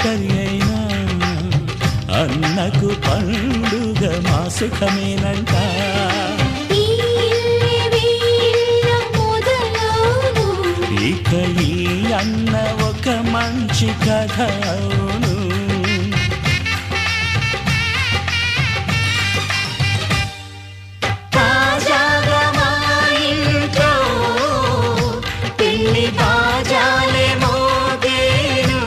ఒంటరి అయినా అన్నకు పండుగ మా సుఖమేనంట. ఇక ఈ అన్న ఒక మంచి కథ అవును. తాజాగా మా ఇంట్లో పెళ్లి బాజాలే మోగేను.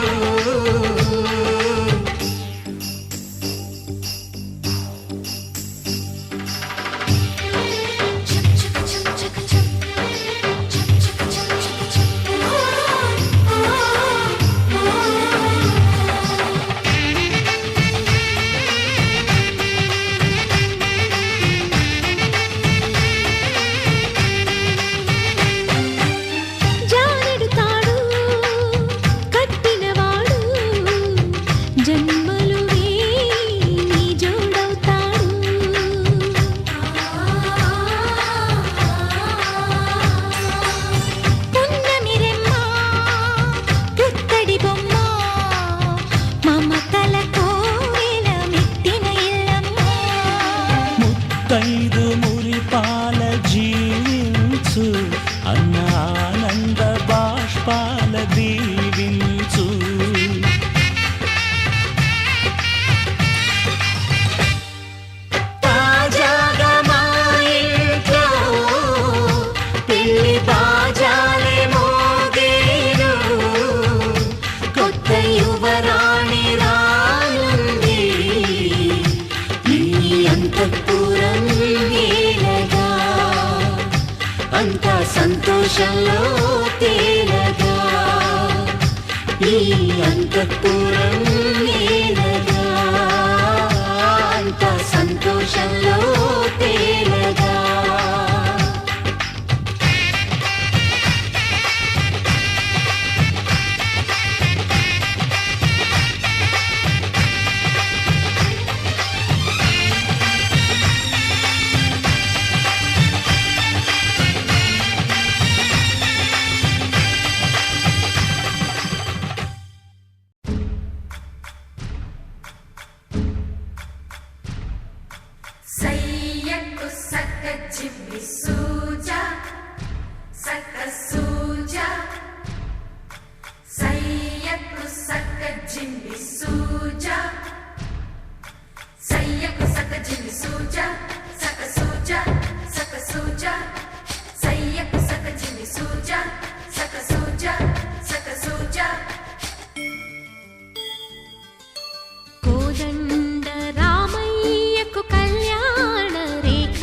ముత్తైదు మురిపాల జీవించు అన్న ఆనంద బాష్పాల దీవించు. తాజాగా మా ఇంట్లో పెళ్లి బాజాలే మోగేను. కొత్త యువరాణి రానుంది ఈ అంతఃపురం ఏలగా. అంతా సంతోషంలో తేలగా ఈ అంతఃపురం ఏలగా. అంతా సంతోషంలో తేలగా. సయ్యకు సక్క చిమ్మి సూజా సక్క సూజా. సయ్యకు సక్క జిమ్మి సూజా సయ్యకు సక్క జిమ్మి సూజా సక్క సూజా సక్క సూజా. సయ్యకు సక్క జిమ్మి సూజా సక్క సూజా సక్క సూజా. కోదండ రామయ్యకు కళ్యాణ రేఖ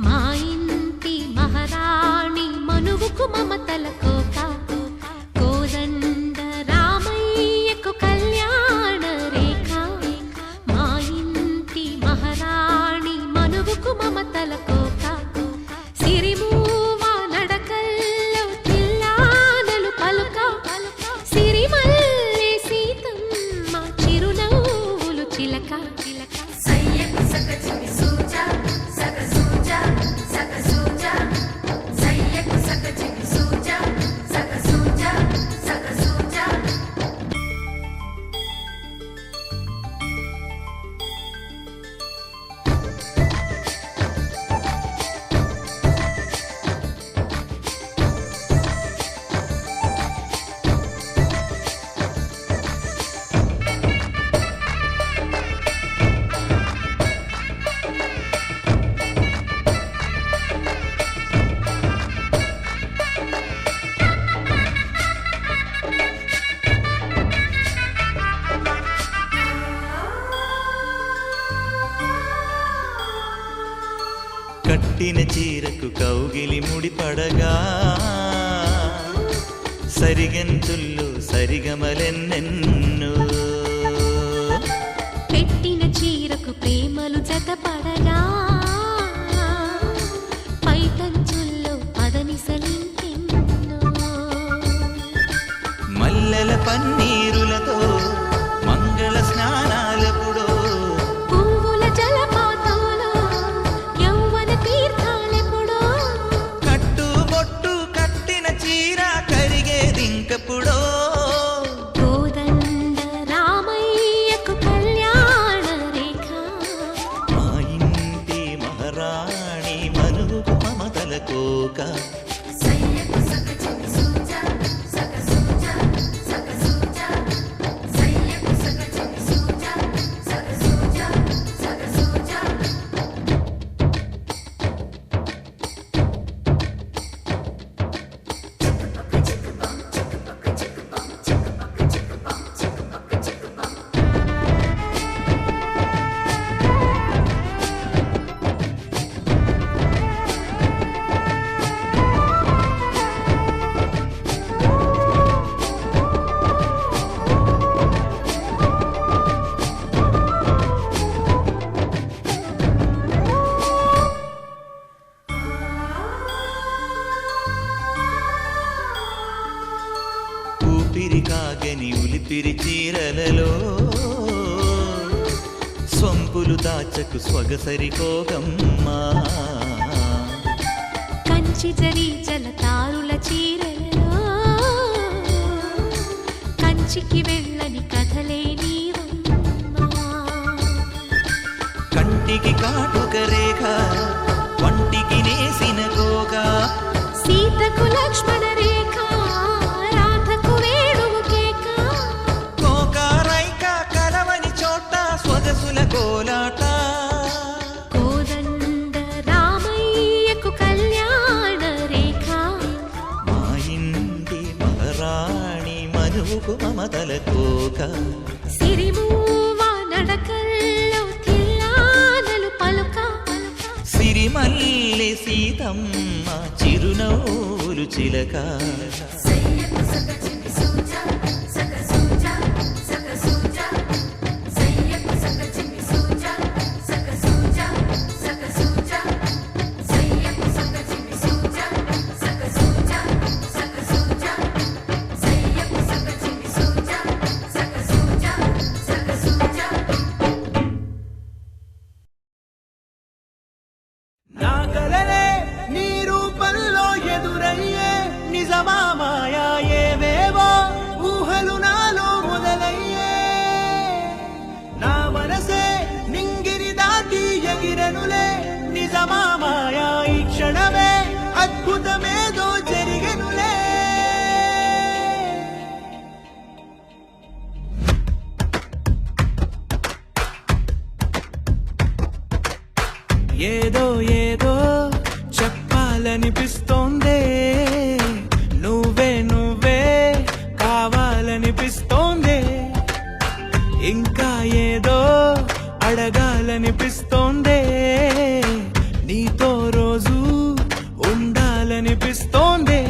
మా ఇంటి మహారాణి మనువుకు మమతల కోక. కోదండ రామయ్యకు కళ్యాణ రేఖ మా ఇంటి మహారాణి మనువుకు మమతల కోక. సిరిమూవ నడకల్లో తిల్లానలు పలుక. సిరిమల్లె సీతమ్మ చిరునవ్వులు చిలక. సయ్యకు సక్క జిమ్మి సూజా సక్క సూజా సక్క సూజా. సయ్యకు సక్క జిమ్మి సూజా సక్క సూజా సక్క సూజా. కట్టిన చీరకు కౌగిలి ముడిపడగా సరిగంతుల్లో సరిగమలెన్నెన్నో. పెట్టిన చీరకు ప్రేమలు జతపడగా పైటంచుల్లో పదనిసలింకెన్నో. మల్లెల పన్నీరులతో మంగళ స్నానాలెప్పుడో. పువ్వుల జలపాతంలో యౌవన తీర్థాలెప్పుడో. కట్టుబొట్టు కట్టిన చీర కరిగేదింకప్పుడో. కోదండ సిగ్గులు దాచకు స్వగసరి కోగమ్మా కంచి జరి జలతారుల చీరలలో కంచికి వెళ్ళని కథలే నీవమ్మా కంటికి కాటుక రేఖ వంటికి నేసిన గోగా సీతకు లక్ష్మణ రేఖ రాధకు వేణువు కేక కోకారైక కలవని చోట స్వగసుల కోలాట కోదండ రామయ్యకు కళ్యాణ రేఖ మా ఇంటి మహారాణి మనువుకు మమతల కోక సిరిమూవ నడకల్లో తిల్లానలు పలుక సిరిమల్లె సీతమ్మ చిరునవ్వులు చిలక సయ్యకు సక చిన్ని సూజా సక సూజా సక సూజా సయ్యకు సక చిన్ని సూజా సక సూజా సక సూజా సయ్యకు సక చిన్ని సూజా సక సూజా సక సూజా సయ్యకు సక చిన్ని సూజా సక సూజా సక సూజా నా కలలే నీ రూపంలో ఎదురయ్యే నిజమా మాయా ఏవేవో ఊహలు నాలో మొదలయ్యే నా మనసే నింగిరి దాటి ఎగిరనులే నిజమా మాయా ఈ క్షణమే అద్భుతమేదో జరిగెనులే ఏదో ఏదో చెప్పాలనిపిస్తోందే నువ్వే నువ్వే కావాలనిపిస్తోందే ఇంకా ఏదో అడగాలనిపిస్తోందే నీతో రోజు ఉండాలనిపిస్తోందే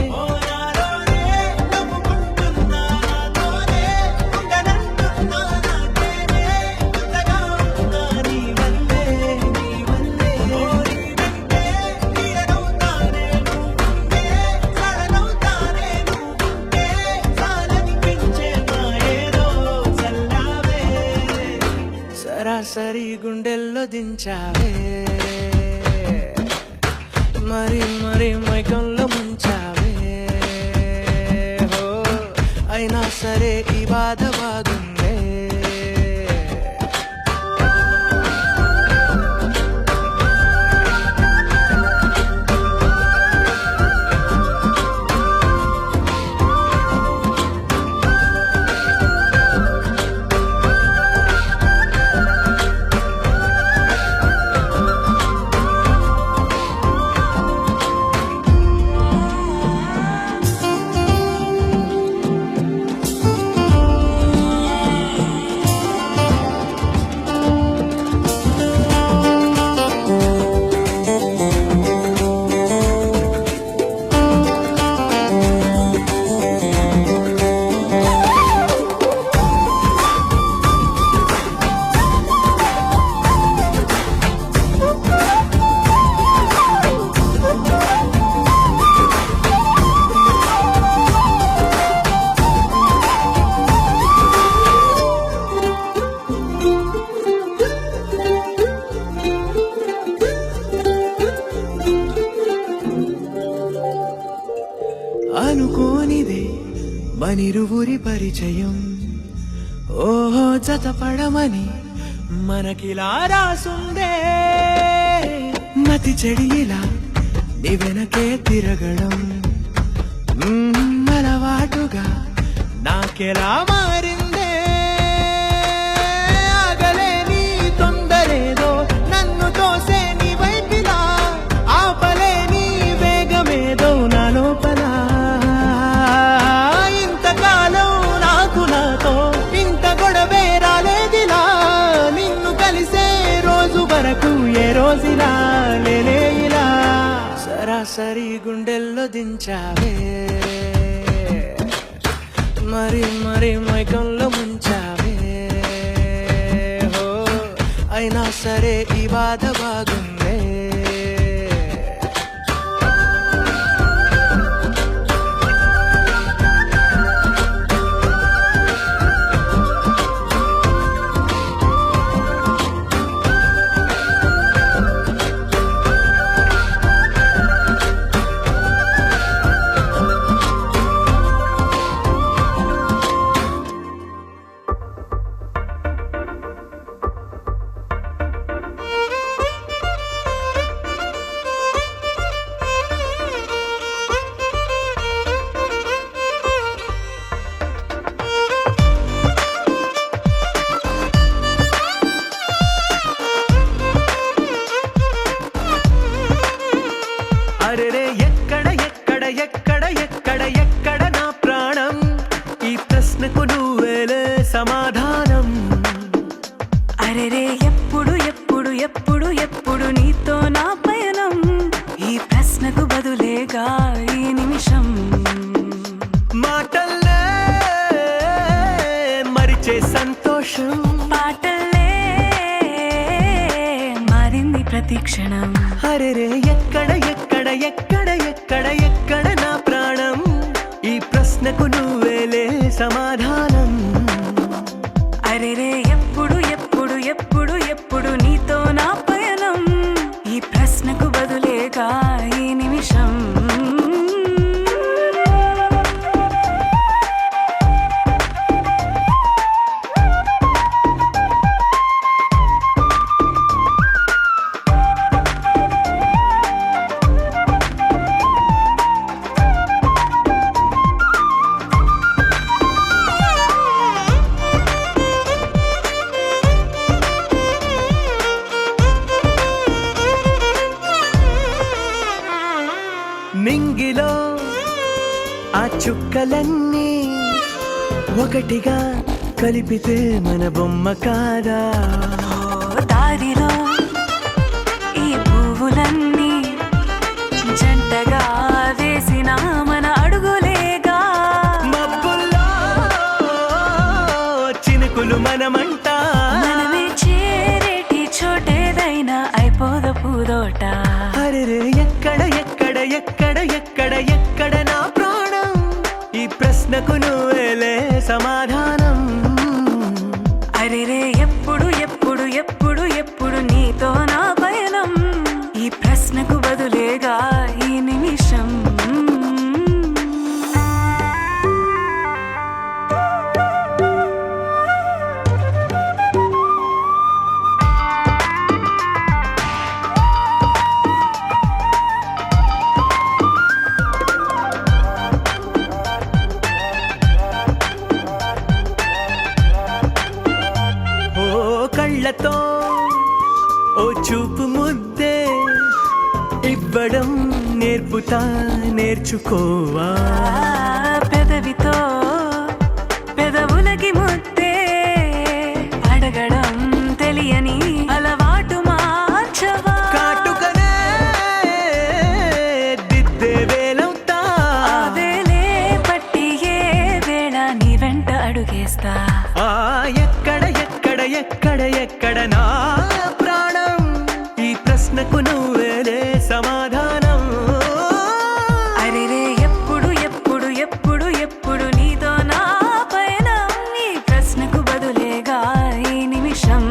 సరాసరి గుండెల్లో దించావే మరి మరి మైకంలో ముంచావే హో అయినా సరే ఈ బాధ బాగుందే అనుకోనిదే మనిరువురి పరిచయం ఓహో జతపడమని మనకిలా రాసుందే మతి చెడిలా నీ వెనకే తిరగడం అలవాటుగా నాకెలా మారిందే ఆగలేని తొందరేదో నన్ను తోసే నీ వైపిలా ఆపలేని వేగమేదో నా లోపల ఇంతకాలం నాకు నాతో ఇంత గొడవే రాలేదిలా నిన్ను కలిసే రోజు వరకు ఏ రోజులా లేలే ఇలా సరాసరి గుండెల్లో దించావే మరి మరి మైకంలో ముంచావే హో అయినా సరే ఈ బాధ బాగుందే పరవశం పాటలే మారింది ప్రతి క్షణం అరెరే ఎక్కడ ఎక్కడ ఎక్కడ ఎక్కడ ఎక్కడ నా ప్రాణం ఈ ప్రశ్నకు నువ్వేలే సమాధానం అరెరే ఎప్పుడు ఎప్పుడు ఎప్పుడు ఎప్పుడు నీతో నా పయనం ఈ ప్రశ్నకు బదులేగా ఈ నిమిషం నింగిలో ఆ చుక్కలన్నీ ఒకటిగా కలిపితే మన బొమ్మ కాదా దారిలో ఈ పువ్వులన్నీ జంటగా వేసిన మన అడుగులేగా మబ్బుల్లో చినుకులు మనమంట మనమే చేరేటి చోటేదైనా అయిపోదు పూదోట అరెరే ఎక్కడ ఎక్కడ ఎక్కడ ఎక్కడ ఎక్కడ నా ప్రాణం ఈ ప్రశ్నకు నువ్వేలే సమాధానం అరెరే ఎప్పుడు ఎప్పుడు ఎప్పుడు ఎప్పుడు నీతో నా పయనం ఈ ప్రశ్నకు బదులేగా ఈ నిమిషం ఓ కళ్ళతో ఓ చూపు ముద్దే ఇవ్వడం నేర్పుతా నేర్చుకోవా పెదవితో పెదవులకి ముద్దే అడగడం తెలియని అలవాటు మార్చవా కాటుకనే దిద్దే వేలవుతా వేలే పట్టి ఏ వేళ నీ వెంట అడుగేస్తా ఆ ఎక్కడ ఎక్కడ ఎక్కడ ఎక్కడ నా ప్రాణం ఈ ప్రశ్నకు నువ్వేలే సమాధానం అరెరే ఎప్పుడు ఎప్పుడు ఎప్పుడు ఎప్పుడు నీతో నా పయనం ఈ ప్రశ్నకు బదులేగా ఈ నిమిషం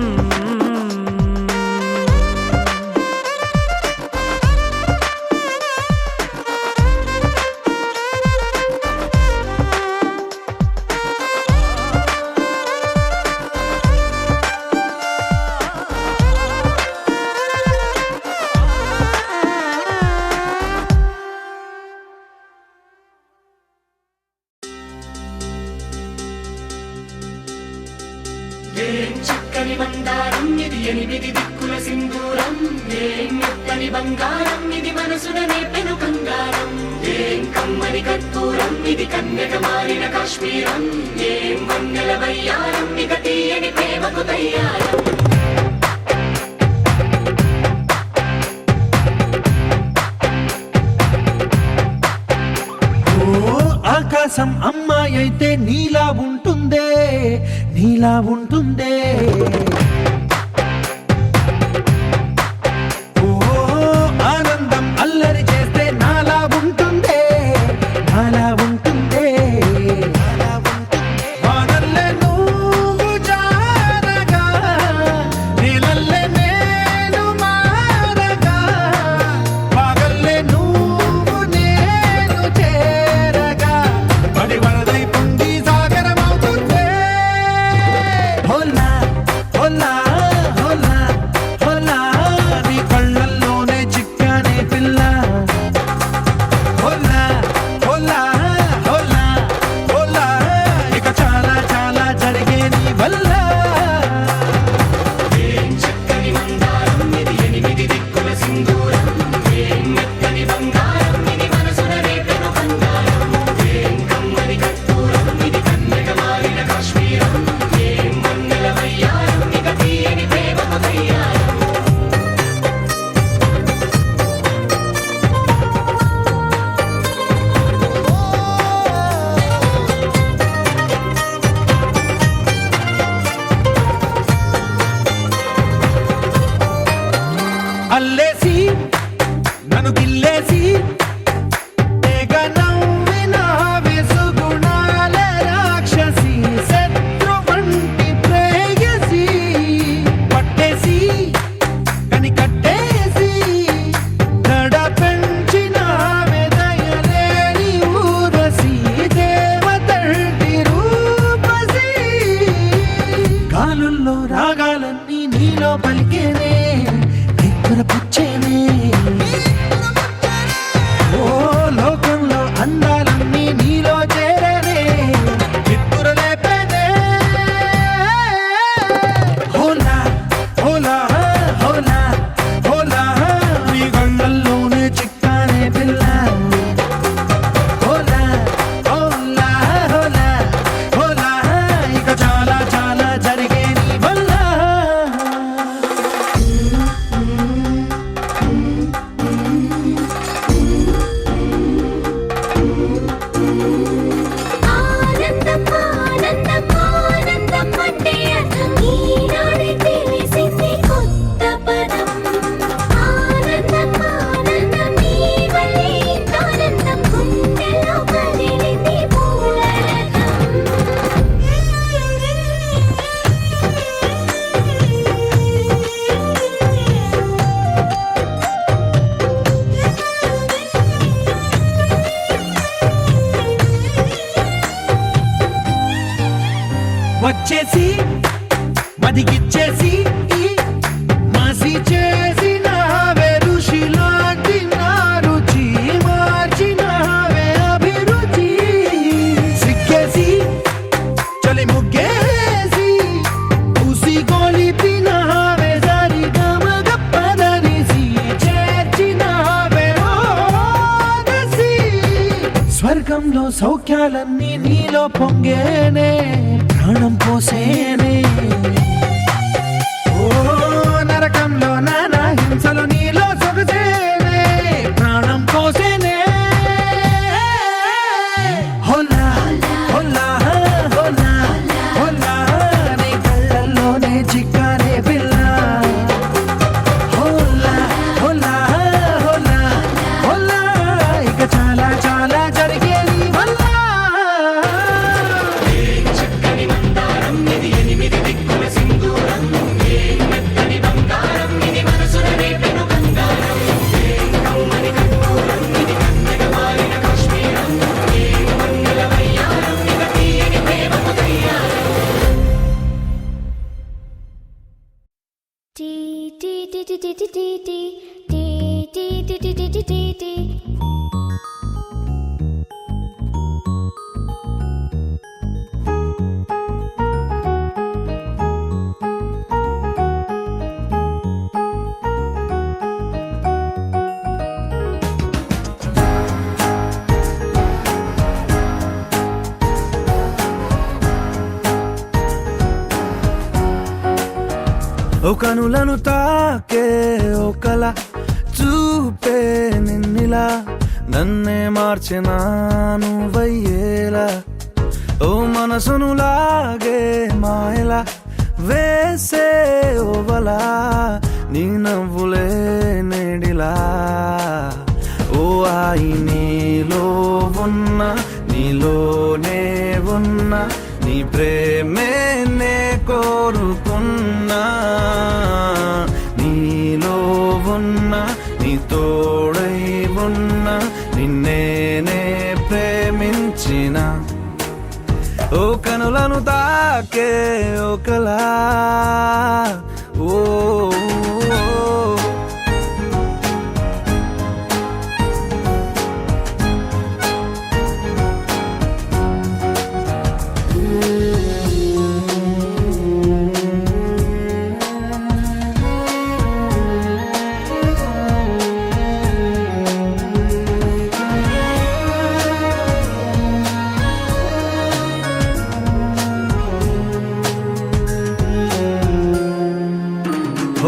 చక్కని మందారం ఇది ఎనిమిది దిక్కుల సింధూరం ఏం మెత్తని బంగారం ఇది మనసున నేపెను కంగారం ఏం కమ్మని కర్పూరం ఇది కన్యక మారిన కాశ్మీరం ఏం వన్నెల వయ్యారం ఇక తీయని ప్రేమకు తయ్యారం ఆకాశం అమ్మాయి అయితే నీలా ఉంటుందే నీలా ఉంటుందే ఓ ఆనందం అల్లరి చేస్తే నాలా ఉంటుందే నాలా ఉంటుందే వానల్లే నువ్వు జారగా నీలల్లే నేను మారగా పగల్లే నువ్వు నేను చేరగా పడి వరదై పొంగి సాగరమవుతుందే అల్లేసి నన్ను గిల్లేసి తెగ నవ్విన వెసుగుణాల రాక్షసి శత్రు వంటి ప్రేయసి పట్టేసి కని కట్టేసి దడ పెంచిన వెదయలేని ఊరసి దేవతల్లి రూపసి గాలుల్లో రాగాలన్నీ నీలో పలికేనే పుచ్చేనే ఓ లోకంలో అందాలన్నీ నీలో చేరనే చిత్తురలేపేనే హోలా హోలా హోలా హోలా నీ గండల్లోనే చిక్కానే పిల్ల హోలా హోలా హోలా హోలా ఇక చాలా చాలా జరిగే నీ వల్ల ఆనందం ఆనందం ఆనందం అంటే అర్థం ఈనాడే తెలిసింది కొత్త పదం ఆనందం ఆనందం నీ వల్లే ఇంత ఆనందం గుండెలో కదిలింది వచ్చేసి మదిగిచ్చేసి మాసి చేసిన ఋషిలాంటి నా రుచి మార్చినవే అభిరుచి సిక్కేసి చలి ముగ్గేసి ఉసి గొలిపినవే సరి గమగప్పదనిసి చేర్చినవే ఓదసి స్వర్గంలో సౌఖ్యాలన్నీ నీలో పొంగేనే ప్రాణం పోసేనే ఓ నరకంలో నానా హింసలో నీలో సొగసేనే ప్రాణం పోసేనే హోలా హోలా హోలా హోలా నీ కళ్ళల్లోనే చిక్కానే పిల్ల హోలా హోలా హోలా హోలా ఇక చాలా చాలా జరిగే నీ వల్ల చక్కని మందారం ఇది ఎనిమిది దిక్కుల సింధూరం ఏం మెత్తని బంగారం ఇది మనసున రేపెను బంగారం ఏం కమ్మని కర్పూరం ఇది కన్నెగ మారిన కాశ్మీరం ఏం మంగళ వయ్యారం ఇక తీయని ప్రేమకు తయ్యారం టీ టీ టీ టీ టీ టీ టీ టీ టీ టీ టీ టీ టీ టీ టీ ఓ కనులను తాకే ఓ కల చూపే నిన్నిలా నన్నే మార్చిన నువ్వయ్యేలా ఓ మనసును లాగే మాయలా వేసే ఓవలా నీ నవ్వులే నేడిలా ఓ ఆయి నీలో ఉన్న నీలోనే ఉన్న నీ ప్రేమే నే కోరుకున్నా నీలో ఉన్న నీ తోడై ఉన్న నిన్నేనే ప్రేమించిన ఓ కనులను తాకే ఓ కలా ఓ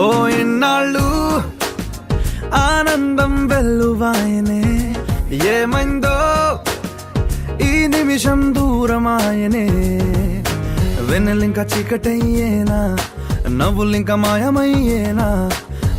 ఓ ఎన్నాళ్ళు ఆనందం వెల్లువాయనే ఏమైందో ఈ నిమిషం దూరమాయనే వెన్నెలింక చీకటయ్యేనా నవ్వులింక మాయమయ్యేనా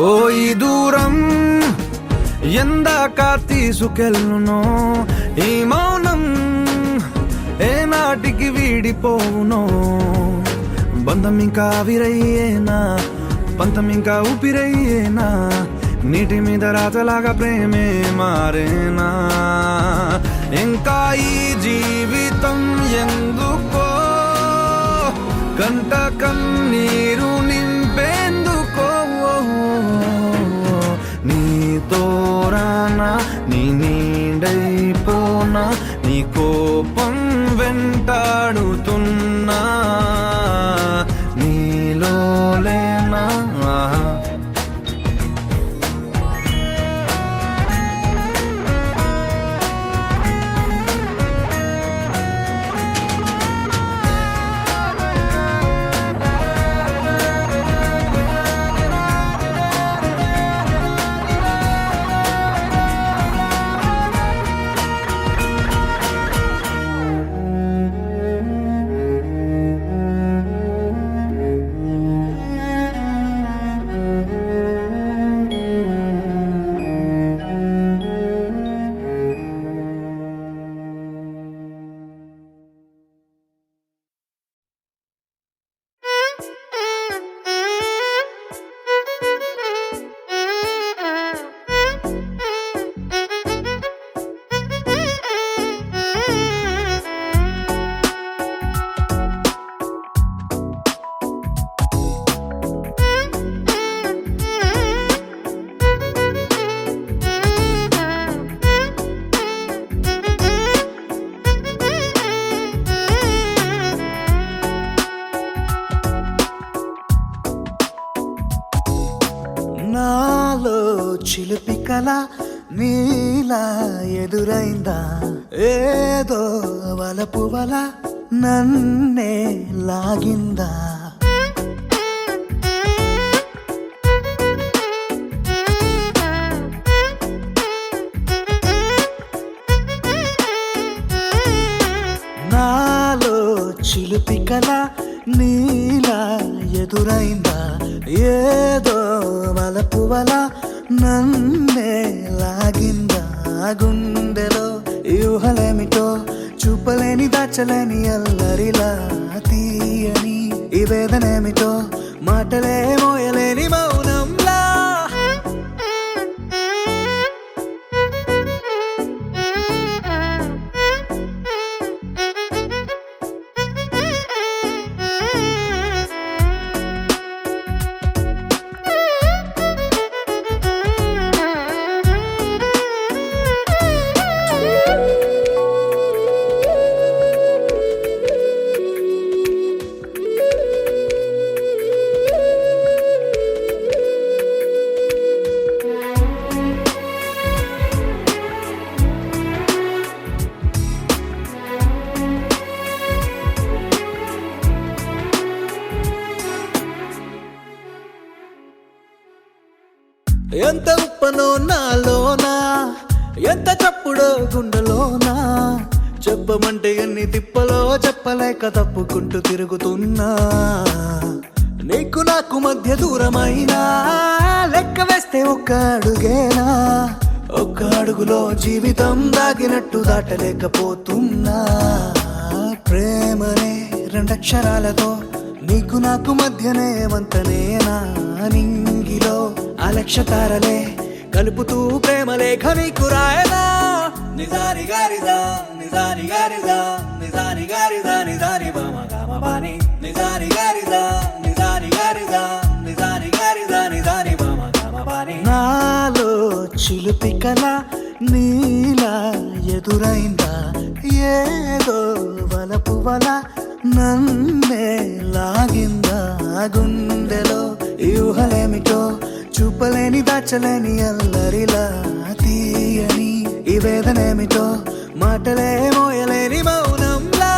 ఓ ఈ దూరం ఎందాక తీసుకెళ్ళునో ఈ మౌనం ఏ నాటికి వీడిపోవునో బంధం ఇంకా విరయ్యేనా పంతం ఇంకా ఊపిరయ్యేనా నీటి మీద రాతలాగా ప్రేమే మారేనా ఇంకా ఈ జీవితం ఎందుకో కంట కన్నీరు నింపేందుకో నీతో రానా నీ నీడైపోనా నీ కోపం వెంటాడుతున్నా నీలో లేనా నాలో చిలిపి కల నీలా ఎదురైందా ఏదో వలపు వల నన్నే లాగిందా నాలో చిలిపి కల నీలా ఎదురైందా ఏదో వలపు వల నన్నే లాగిందా గుండెలో యూహలేమిటో చూపలేని దాచలేని అల్లరిలా తీయని ఈ వేదనేమిటో మాటలే మోయలేని మౌనంలా ఎంత ఉప్పనో నాలోనా ఎంత చప్పుడో గుండెలోనా చెప్పమంటే ఎన్ని తిప్పలో చెప్పలేక తప్పుకుంటూ తిరుగుతున్నా నీకు నాకు మధ్య దూరమైనా లెక్క వేస్తే ఒక్క అడుగేనా ఒక్క అడుగులో జీవితం దాగినట్టు దాటలేకపోతున్నా ప్రేమనే రెండక్షరాలతో నీకు నాకు మధ్యనే వంతనేనా నింగిలో అలక్షతారలే కలుపుతూ ప్రేమ లేఖ నీకు రాయనా నిజాని గారిదా నిజాని గారిదా నిజాని గారిదా నిజాని బామ గామ బాని నిజాని గారిదా నిజాని గారిదా నిజాని గారిదా నిజాని బామ గామ బాని నాలో చిలుపి కల నీలా ఎదురైందా ఏదో వలపు వల నన్నే లాగిందా గుండెలో యూహలేమిటో చూపలేని దాచలేని అల్లరిలా తీయని ఈ వేదనేమిటో మాటలే మోయలేని మౌనంలా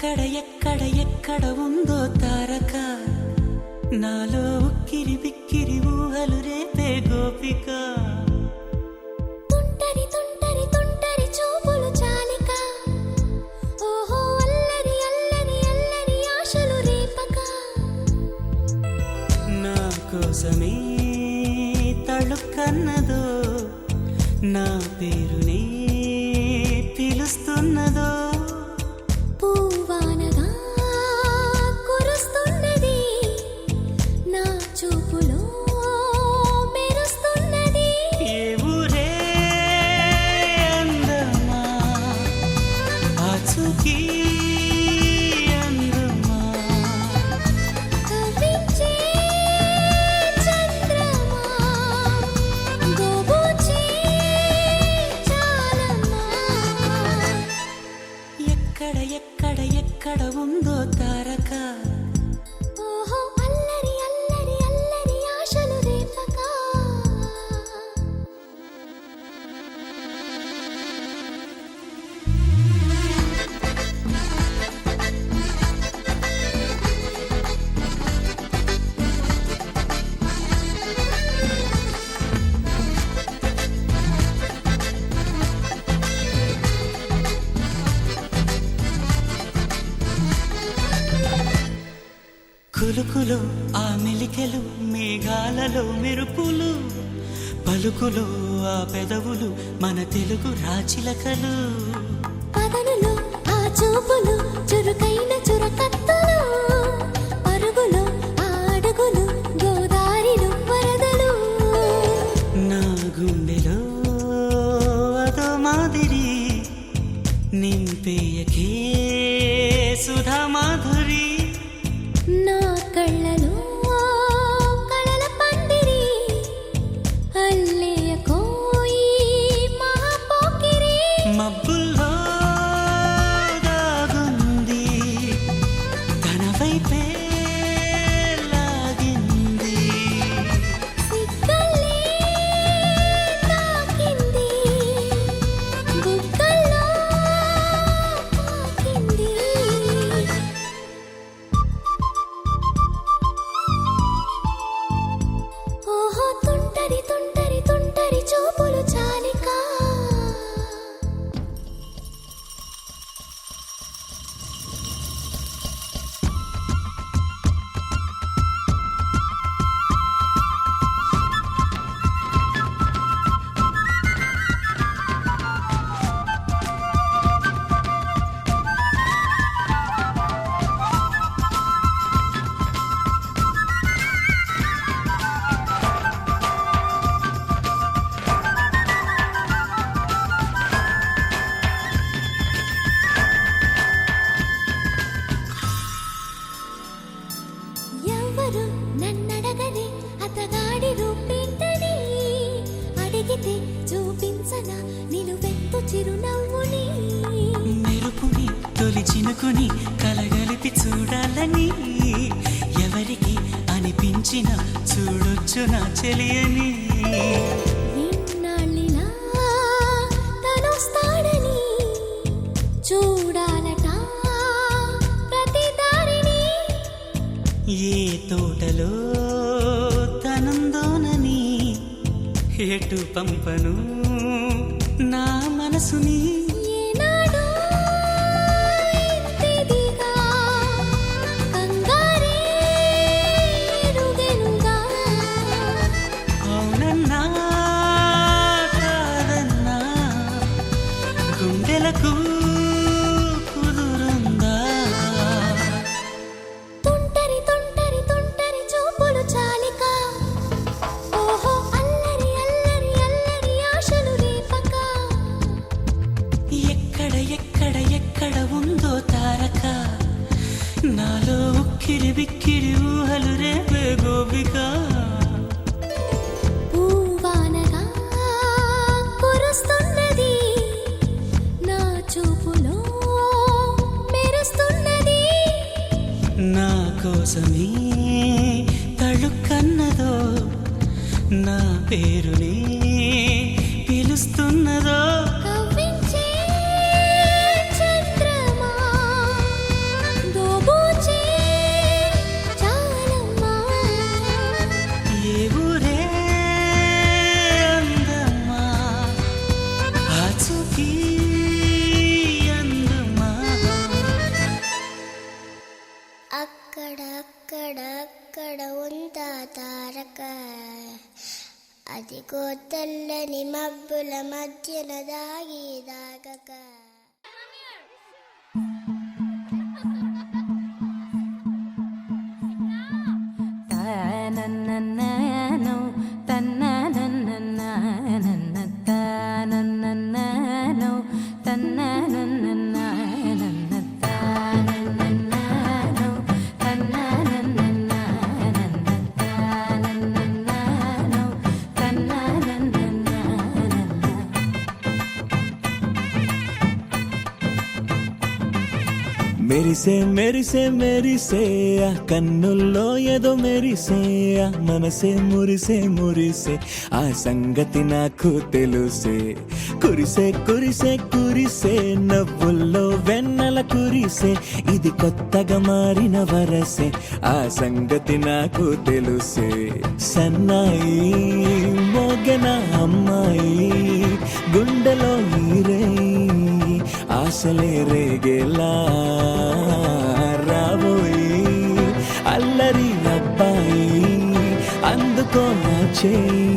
ఎక్కడ ఎక్కడ ఎక్కడ ఉందో తారక నాలో ఉక్కిరి బిక్కిరి ఊహలు రేపే గోపిక తుంటరి తుంటరి తుంటరి చూపులు చాలిక ఓహో అల్లరి అల్లరి అల్లరి ఆశలు రేపక నా కోసమే తళుక్కన్నదో నా పేరునే పిలుస్తున్నదో పూవానగా కురుస్తున్నది నా చూపులో మెరుస్తున్నది ఏ ఊరే అందమా ఆచూకీ అందమా కవ్వించే చంద్రమా గోబూచే చాలమ్మా ఎక్కడ ఎక్కడ ఎక్కడ ఉందో తారక ఓహో అల్లరి అల్లరి అల్లరి ఆశలు రేపక కులుకులో ఆ మెలికెలు మేఘాలలో మెరుపులు పలుకులో ఆ పెదవులు మన తెలుగు రాచిలకలు పదనులో ఆ చూపులు చురుకైన చురకత్తలు పరుగులో ఆ అడుగులు గోదారిలో వరదలు నా గుండెలో అదో మాదిరి నింపేయకే సుధా మాధురి నా కళ్ళలో కళల పందిరి అల్లేయ కోయి మహాపోకిరి మబ్బుల్లో దాగుంది తన వైపే లాగింది సిగ్గల్లే తాకింది బుగ్గల్లో తాకింది ఓహో తుంటరి తుంటరి తుంటరి చూపులు చాలిక ఎవరు నన్నడగని అతగాడి రూపేంటని అడిగితే చూపించన నిలువెత్తు చిరునవ్వుని మెరుపుని తొలి చినుకుని కలగలిపి చూడాలని ఎవరికి అనిపించిన చూడొచ్చు నా చెలియని ఇన్నాళ్ళిలా తనొస్తాడని చూడాలట ప్రతి దారిని ఏ తోటలో తనందోనని ఎటు పంపను నా మనసుని ఏనాడో ఇంతిదిగా కంగారే ఎరుగెనుగా అవునన్నా కాదన్నా గుండెలకు కుదురుందా తుంటరి తుంటరి తుంటరి చూపులు చాలిక ఓహో అల్లరి అల్లరి అల్లరి ఆశలు రేపక ఎక్కడ ఎక్కడ ఎక్కడ ఉందో తారక నాలో ఉక్కిరి బిక్కిరి ఊహలు రేపే గోపిక పూవానగా కురుస్తున్నది నా చూపులో మెరుస్తున్నది నా కోసమే తళుక్కన్నదో నా పేరునే పిలుస్తున్నదో కవ్వించే చంద్రమా అక్కడ అక్కడ అక్కడ ఉందా తారక అదిగో తెల్లని మబ్బుల మధ్యన దాగి దాగక తనననననో తననననననన తనననననో తననననననన తనననననో తననననననన తనననననో తననననననన మెరిసే మెరిసే మెరిసే ఆ కన్నుల్లో ఏదో మెరిసే ఆ మనసే మురిసే మురిసే ఆ సంగతి నాకు తెలుసే కురిసే కురిసే కురిసే నవ్వుల్లో వెన్నెల కురిసే ఇది కొత్తగా మారిన వరసే ఆ సంగతి నాకు తెలుసే సన్నాయి మోగన అమ్మాయి గుండెలో ఈరే ఆశలే రేగేలా రాబోయి అల్లరి అబ్బాయి అందుకో నా చేయి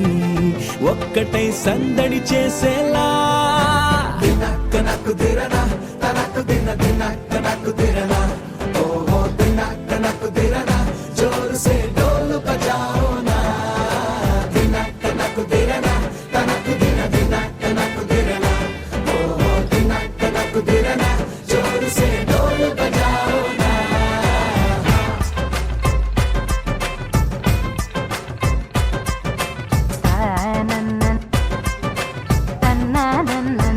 ఒక్కటై సందడి చేసేలా దినక్క నాకు దిరనా తనకు దిన దినక్క నాకు దిరనా ఓహో దినక్క నాకు దిరనా జోరు సే డోలు బజాओ నా దినక్క నాకు దిరనా తనకు దిన దినక్క నాకు దిరనా ఓహో దినక్క నాకు దిరనా జోరు సే డోలు బజాओ నా తనననన తననననన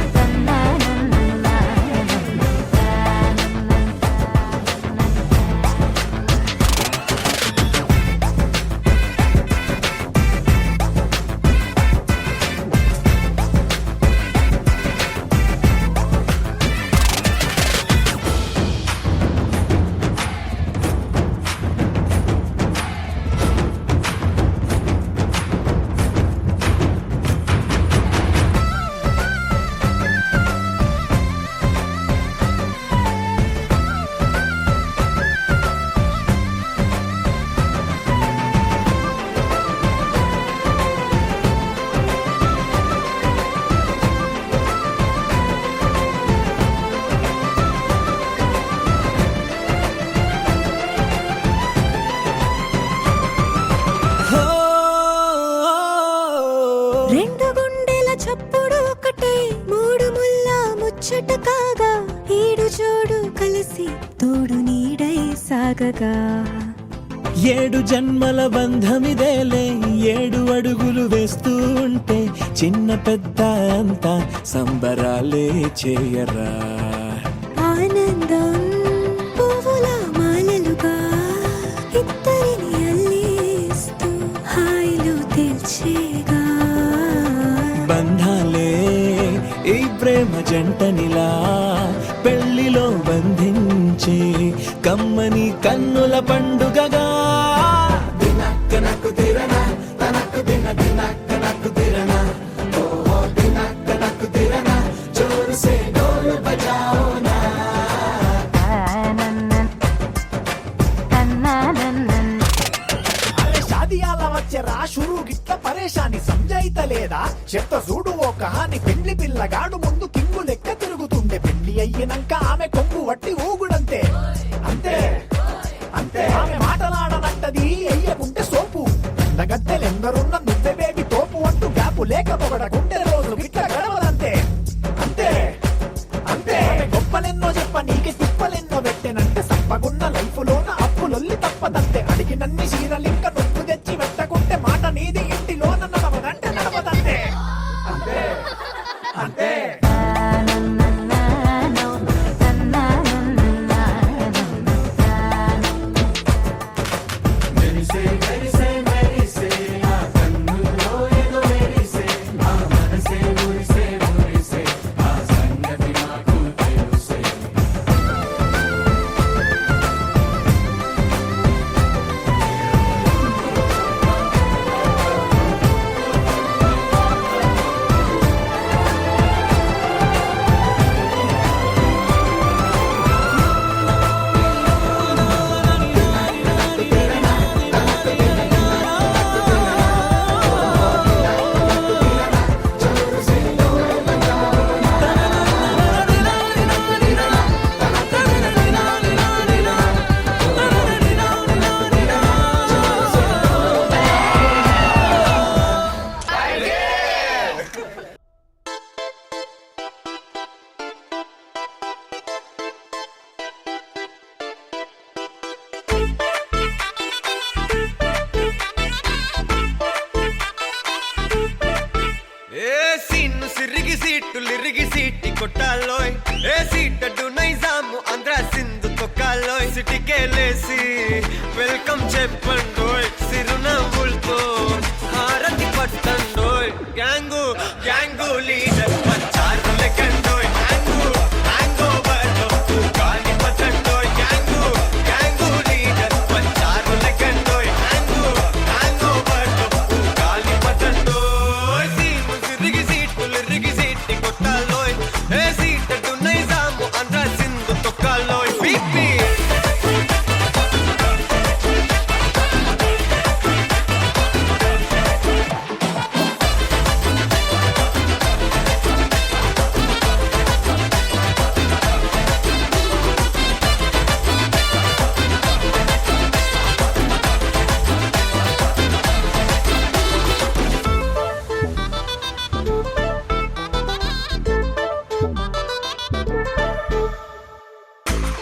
తనననననో రెండు గుండెల చప్పుడు ఒకటే మూడు ముల్ల ముచ్చట కాగా ఏడు జోడు కలిసి తోడు నీడై సాగగా ఏడు జన్మల బంధమిదేలే ఏడు అడుగులు వేస్తూ ఉంటే చిన్న పెద్ద అంతా సంబరాలే చేయరా ఆనందం పువ్వుల మాలలుగా ఇద్దరిని అల్లేస్తూ హాయిలో తెల్చేగా బంధాలే ఈ ప్రేమ జంటనిలా పెళ్లిలో బంధించే కమ్మని కన్నుల పండుగగా దినక్క నాకు దిరనా తనకు దిన దినక్క నాకు దిరనా ఓహో దినక్క నాకు దిరనా జోరు సే డోలు బజాओ నా అరే షాదియాల వచ్చెరా షురు గిట్ల పరేషాని సంజాయితలేదా చెత్త చూడు ఓ కహాని పెండ్లి పిల్లగాడు ముందు కింగు లెక్క తిరుగుతుండే పెళ్లి అయ్యినంక ఆమె కొంగు వట్టి ఊగుడంతే అంతే అంతే ఆమె మాటలాడనంటది అయ్యకుంటే సోపు గద్దెలెందరున్న నువ్వే బేబీ తోపు అంటూ గ్యాపు లేక పొగడకుంటే రోజు గిట్ల గడవదంతే అంతే అంతే ఆమె గొప్పలెన్నో చెప్ప నీకే తిప్పలెన్నో పెట్టెనంటే సప్పగున్న లైఫ్ లోన అప్పులొల్లి తప్పదంతే అడిగినన్ని చీరలింక నువ్వు తెచ్చి పెట్టకుంటే మాట నీది ఇంటిలోన నడవదంటే నడవదంతే అంతే అంతే తనననననో తనననననన కొట్టాలోయ్ ఏ సీటడు నైజాము ఆంధ్ర సింధు తొక్కాలోయ్ సిటీకేలేసి వెల్కమ్ చెప్పండోయ్ సిరునవ్వులతో హారతి పట్టండోయ్ గ్యాంగు గ్యాంగు లీడర్ పంచారు లెక్కండోయ్ హ్యాంగు హ్యాంగ్ ఓవర్ గాలి పట్టండోయ్ గ్యాంగు గ్యాంగు లీడర్ పంచారు లెక్కండోయ్ హ్యాంగు హ్యాంగ్ ఓవర్ గాలి పట్టండోయ్ సీము సిరిగి సీటి కొట్టాలోయ్ ఏ సీటడు నైజాము ఆంధ్ర సింధు తొక్కాలోయ్ పీపీ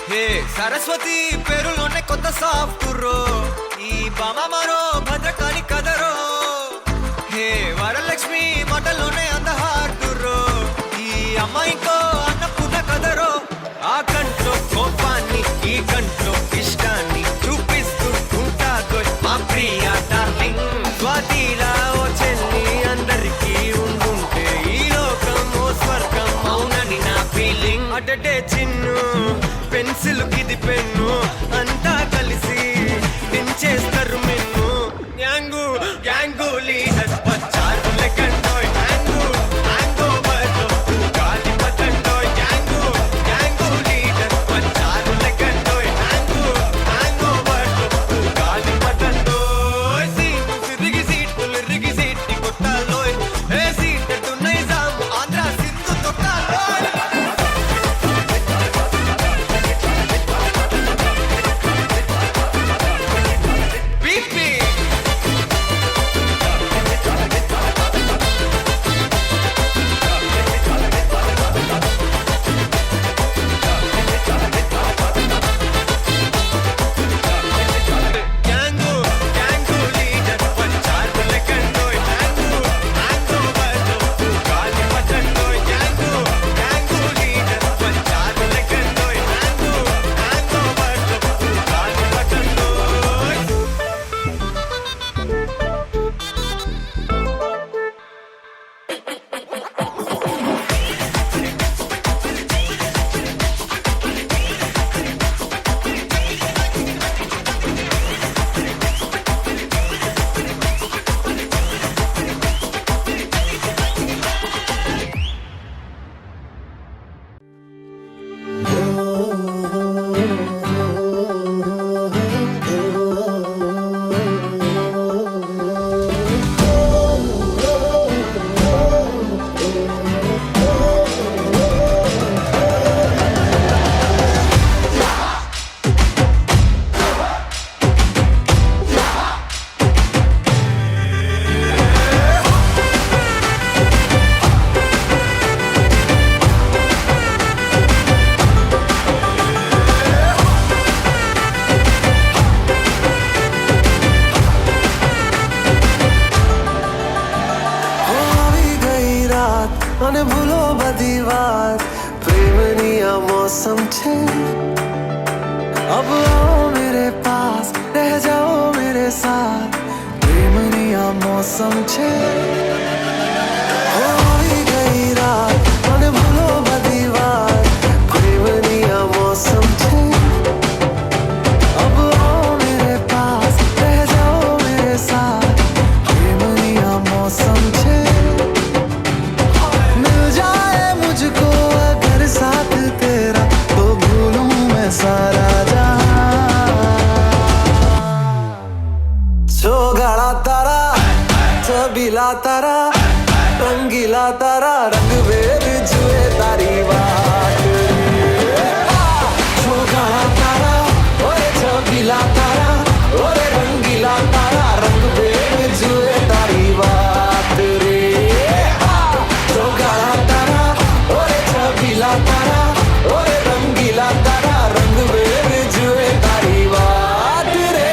హే సరస్వతి పేరులోనే కొత్త సాఫ్ట్ రో ఈ బామ మరో భద్రకాళి కదరో హే వరలక్ష్మి మాటలోనే అంద హార్ట్ రో ఈ అమ్మాయికో అన్నపూర్ణ కదరో ఆ కంట్లో కోపాన్ని ఈ కంట్లో ఇష్టాన్ని చూపిస్తూ ఉంటాదో మా ప్రియ డార్లింగ్ స్వాతిలా ఓ చెల్లి అందరికీ ఉండుంటే ఈ లోకం ఓ స్వర్గం అవునని నా ఫీలింగ్ అటటే చిన్ను పెన్సిల్ కిది పెన్ను అంతా కలిసి దించేస్తారు మెన్ను గ్యాంగు గ్యాంగు లీడర్ పచ్చారు లెక్కండోయ్ హ్యాంగు హ్యాంగ్ ఓవర్ గాలి పట్టండోయ్ గ్యాంగు గ్యాంగు లీడర్ పచ్చారు లెక్కండోయ్ హ్యాంగు హ్యాంగ్ ఓవర్ గాలి పట్టండోయ్ సీము సిరిగి సీటి కొట్టాలోయ్ ఏ సీటడు నైజాము ఆంధ్ర సింధు తొక్కాలోయ్ పీపీ గ్యాంగు గ్యాంగు లీడర్ పంచారు లెక్కండోయ్ హ్యాంగు హ్యాంగ్ ఓవర్ గాలి పట్టండోయ్ గ్యాంగు గ్యాంగు లీడర్ పంచారు లెక్కండోయ్ హ్యాంగు హ్యాంగ్ ఓవర్ గాలి పట్టండోయ్ આવી ગઈ રાત અને ભૂલો બધી વાત પ્રેમની આ મોસમ છે अब आओ मेरे पास रह जाओ मेरे साथ प्रेमनी आ मौसम छे આવી ગઈ રાત અને ભૂલો બધી વાત પ્રેમની આ મૌસમ છે अब आओ मेरे पास रह जाओ मेरे साथ प्रेमनी आ मौसम छे मिल जाए मुझको अगर साथ तेरा तो भूलूं मैं सारा गाड़ा तारा छबीला तारा रंगीला तारा रंग वेद जुए तारी बात गाड़ा तारा ओए छबीला तारा ओरे रंगीला तारा रंग वेद जुए तारी बात रे गाड़ा तारा ओरे छबीला तारा ओरे रंगीला तारा रंग वेद जुए तारी बात रे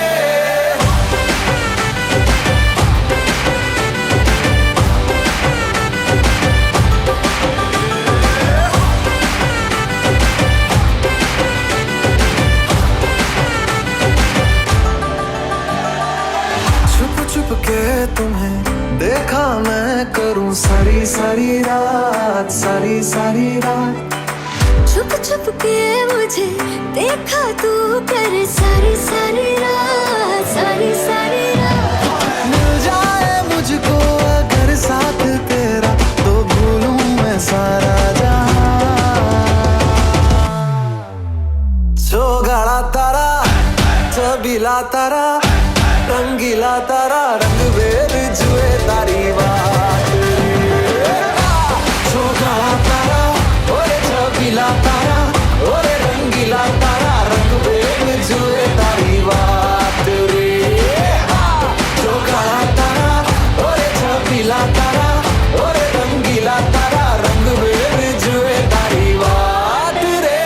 मुझे देखा तू कर सारी सारी रात सारी सारी रात मिल जाए मुझको अगर साथ तेरा तो भूलूं मैं सारा जहां चौगाड़ा तारा छबीला तारा रंगीला तारा रंग बेर जुए तारी बात चौगाड़ा तारा ओरे छबीला तारा ओरे रंगीला तारा रंग बेर जुए तारी बात रे चौगाड़ा तारा ओरे छबीला तारा ओरे रंगीला तारा रंग बेर जुए तारी बात रे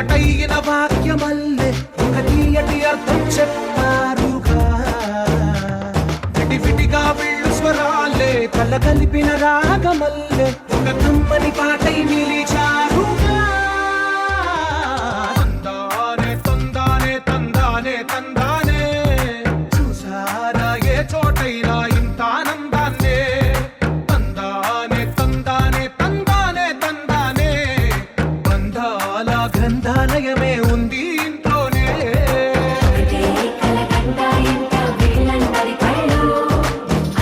ఒకటైన వాక్యమల్లే ఒక తీయటి అర్థం చెప్పారుగా విడివిడిగా వీళ్ళు స్వరాలే కల కలిపిన రాగమల్లే ఒక కమ్మని పాటై నిలిచారుగా తందానే తందానే తందానే తందానే చూసారా ఏ చోటైనా ఇంత ఆనందాన్నే తందానే తందానే తందానే తందానే బంధాల గ్రంథాలయమే ఉంది ఇంట్లోనే ఒకటే కలగంట ఇంట వీళ్ళందరి కళ్ళు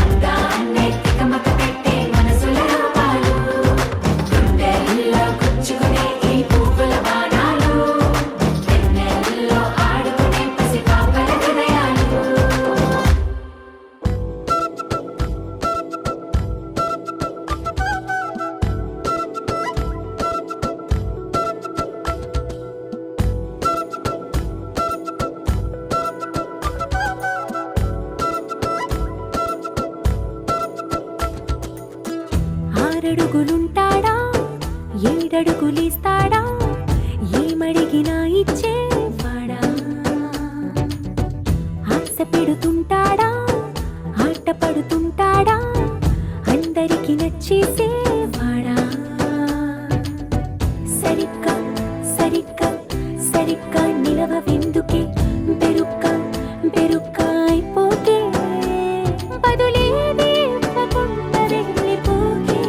అందాన్నే తికమక పెట్టే మనసుల రూపాలు గుండెల్లో గుచ్చుకునే ఈ పువ్వుల బాణాలు వెన్నెల్లో ఆడుకునే పసిపాపల హృదయాలు ఆరడుగులుంటాడా ఏడడుగులిస్తాడా ఏమడిగినా ఇచ్చేవాడా ఆశ పెడుతుంటాడా ఆట పడుతుంటాడా అందరికి నచ్చేసేవాడా సరిగ్గా సరిగ్గా సరిగ్గా నిలవెందుకే బెరుక్క బెరుక్క అయిపోకే బదులేది ఇవ్వకుండా వెళ్ళిపోకే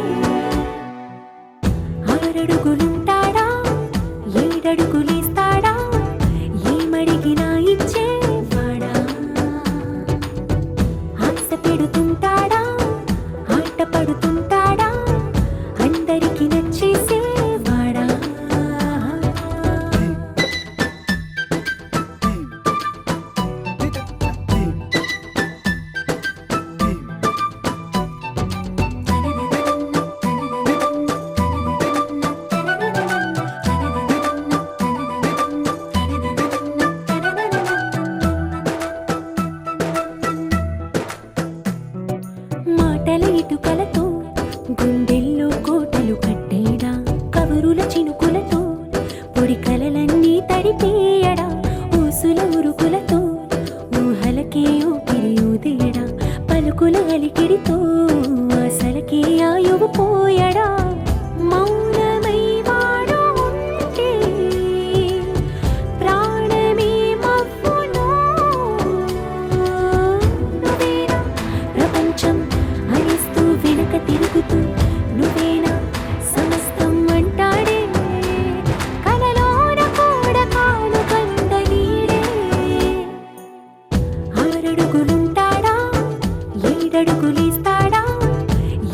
ఆరడుగులుంటాడా ఏడడుగులేస్తాడా ఏమడిగినా ఇచ్చేవాడా ఆశ పెడుతుంటాడా ఆట పడుతుంటాడా అందరికి నచ్చేసేవాడా మాటల ఇటుకలతో గుండెల్లో కోటలు కట్టేడా కవరుల చినుకులతో పొడి కలలన్నీ తడిపేయడా ఊసుల ఉరుకులతో ఊహలకే ఊపిరి ఊదేయడా పలుకుల అలికిడితో ఆశలకే ఆయువు పోయడా మౌనమై వాడు ఉంటే ప్రాణమే మవ్వును నువ్వేనా ప్రపంచం అనిస్తూ వెనక తిరుగుతూ నువ్వేనా సమస్తం అంటాడే కలలోన కూడా కాను కంద నీడే ఆరడుగులుంటాడా ఏడడుగులేస్తాడా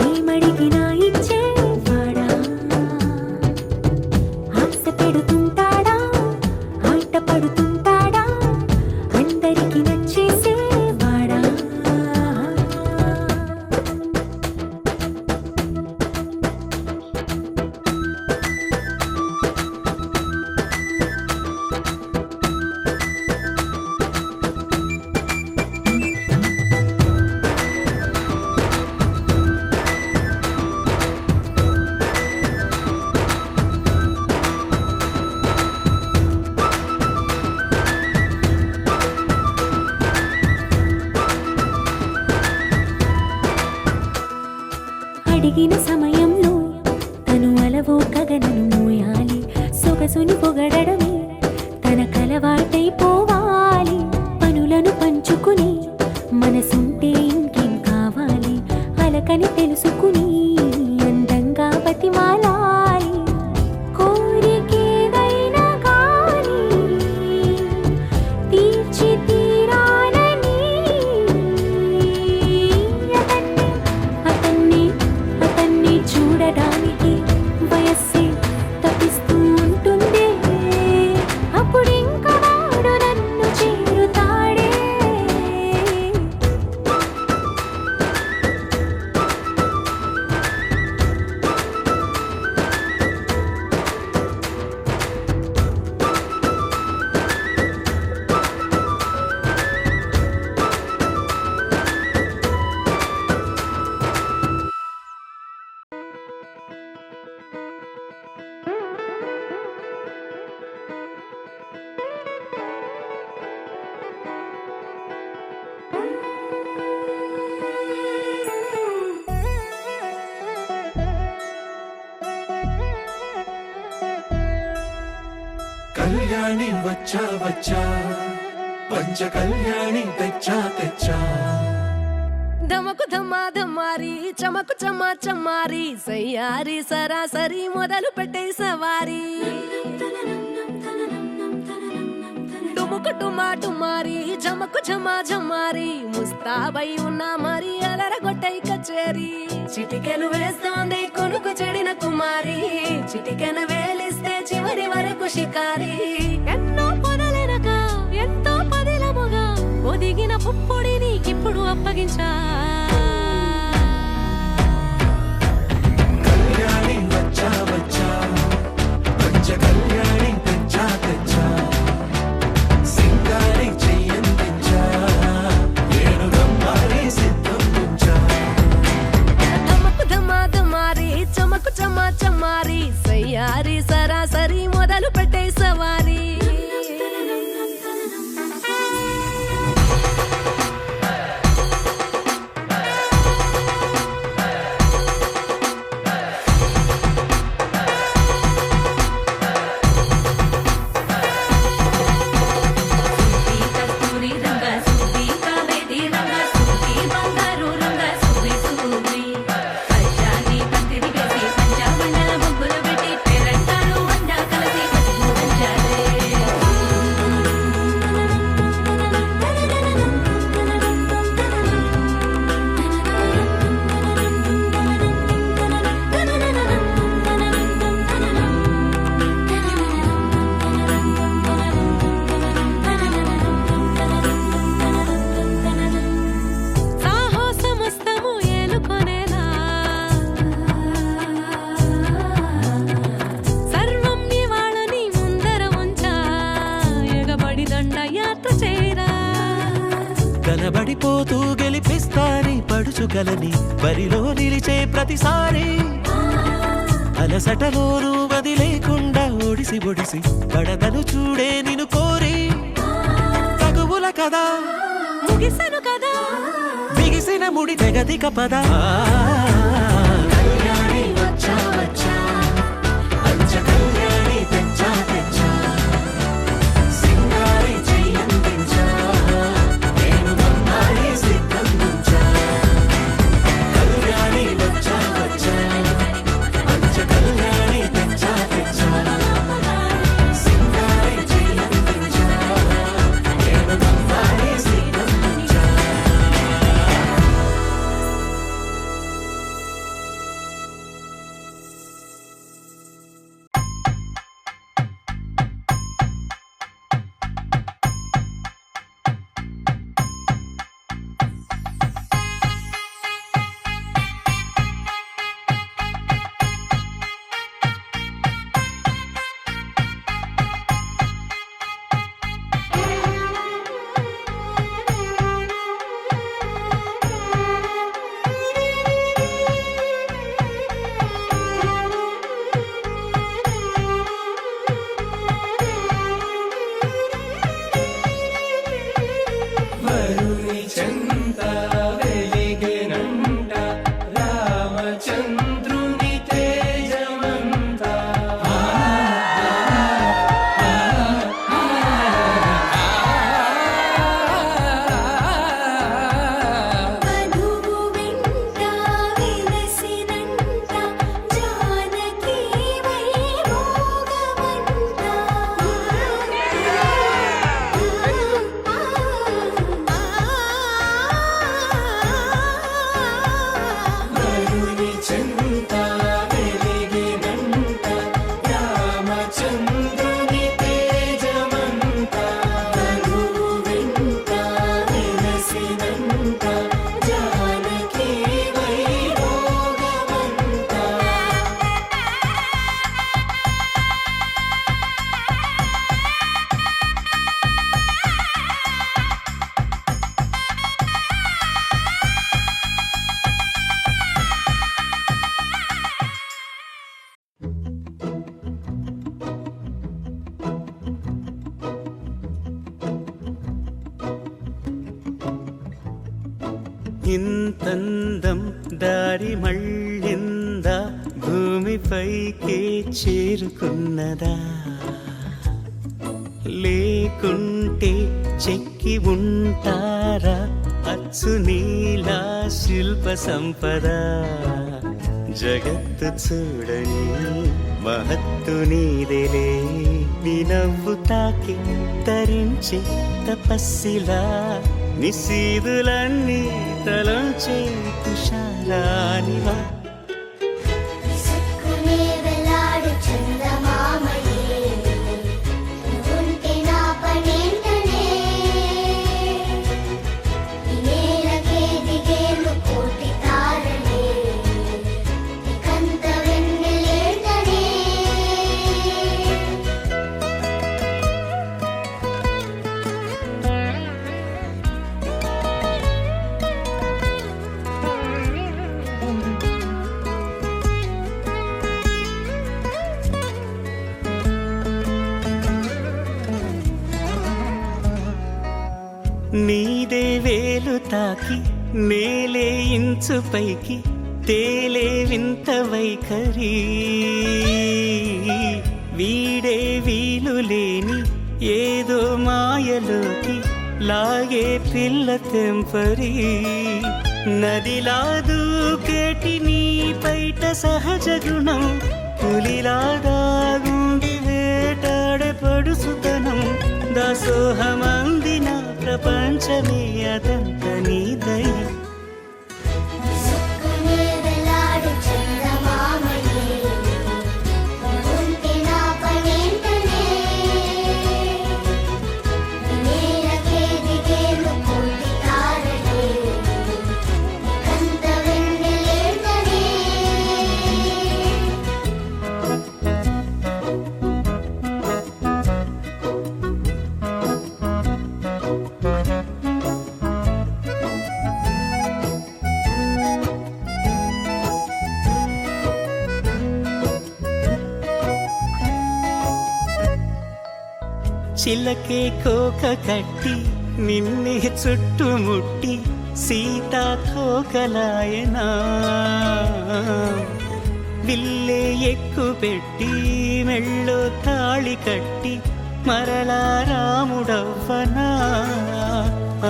ఏమడిగినా ఇచ్చేవాడా ఆశ పెడుతుంటాడా ఆట పడుతుంటాడా అందరికి నచ్చేసేవాడా అడిగిన సమయంలో తను అలవో గగనను మోయాలి సొగసుని పొగడమే తన కలవాటైపోవాలి పనులను పంచుకుని మనసుంటే ఇంకేం కావాలి అలకని తెలుసుకుని అందంగా బతిమాలాలి కోరికేదైనా గాని తీర్చి తీరాలని అతన్ని అతన్ని అతన్ని కళ్యాణి వచ్చా వచ్చా పంచ కళ్యాణి తెచ్చా తెచ్చా ధమకు ధమా ధమారి చమకు చమా చమారి సయ్యారి సరాసరి మొదలు పెట్టే సవారి టుముకు టుమా టుమారి జమకు ఝమా ఝమారి ముస్తాబై ఉన్నా మరి అలరగొట్టై కచేరి చిటికెను వేస్తోంది కొనుకు చెడిన కుమారి చిటికెను వేలిస్తే చివరి వరకు షికారి ఎన్నో పొదలెనక ఎంతో పదిలముగా ఒదిగిన పుప్పొడి నీకిప్పుడు అప్పగించా కళ్యాణి వచ్చా వచ్చా పంచ కళ్యాణి తెచ్చా తెచ్చా సింగారి చెయ్యందించా నేను గమ్మారి సిద్ధం ఉంచా ధమకు ధమా ధమారి చమకు చమా చమారి సయ్యారి సరాసరి మొదలు పెట్టే సవారి కస్తూరి రంగ సుబ్బి కావేరి రంగ సుబ్బి బంగారు రంగ సుబ్బి సుబ్బి పంచాని పంతిరి వేసి పంచామండల ముగ్గులు పెట్టి పేరంటారు అండా కలిసి సాహసమస్తము ఏలుకొనేలా సర్వం ఇవాళని ముందర ఉంచా ఎగబడి దండయాత్ర చేరా కనబడిపోతూ గెలిపిస్తాని పడుచుకలని బరిలో నిలిచే ప్రతిసారి అలసటలోనూ వదిలేకుండా ఒడిసి ఒడిసి పడదను చూడే నిన్ను కోరి తగువుల కదా ముగిసెను కదా బిగిసిన ముడి తెగదిక పద కళ్యాణి వచ్చా వచ్చా పంచ కళ్యాణి తెచ్చా తెచ్చా సింగారి చెయ్యందించా నేను గమ్మారి సిద్ధం ఉంచా కళ్యాణి వచ్చా వచ్చా పంచ కళ్యాణి తెచ్చా తెచ్చా సింగారి చెయ్యందించా నేను గమ్మారి సిద్ధం ఉంచా వరుని చెంత వెలిగెనంట రామచంద్రుని తేజమంత వధువు వెంట విలసినంట జానకి వైభోగమంట వరుని చెంత వెలిగెనంట రామచంద్రుని తేజమంత వధువు వెంట విలసినంట జానకి వైభోగమంత ఇంతందం దారి మళ్ళిందా భూమిపైకి చేరుకున్నదా లేకుంటే చెక్కి ఉంటారా అచ్చు నీలా శిల్ప సంపద జగత్తు చూడని మహత్తు నీదేలే నీ నవ్వు తాకి తరించే తపస్సిలా నిశీదులన్నీ తలంచే తుషారానివా విసుక్కునే వెలాడు చందమామయే నువ్వుంటే నా పనేంటనే ఈ నేలకే దిగేను కోటి తారలే ఇకంత వెన్నెలేంటనే నీదే వేలు తాకి నేలే ఇంచు పైకి తేలే వింత వైఖరి వీడే వీలు లేని ఏదో మాయలోకి లాగే పిల్ల తెంపరి నదిలా దూకేటి నీ పైట సహజ గుణం పులిలాదాగుండి వేటాడే పడుసుతనం దాసోహమందిన ప్రపంచమే అదంత నీ దయ విసుక్కునే వెలాడు చందమామయే నువ్వుంటే నా పనేంటనే ఈ నేలకే దిగేను కోటి తారలే ఇకంత వెన్నెలేంటనే చిలకే కోక కట్టి నిన్నే చుట్టుముట్టి సీతా కోకలాయనా విల్లే ఎక్కు పెట్టి మెళ్ళో తాళి కట్టి మరలా రాముడవ్వనా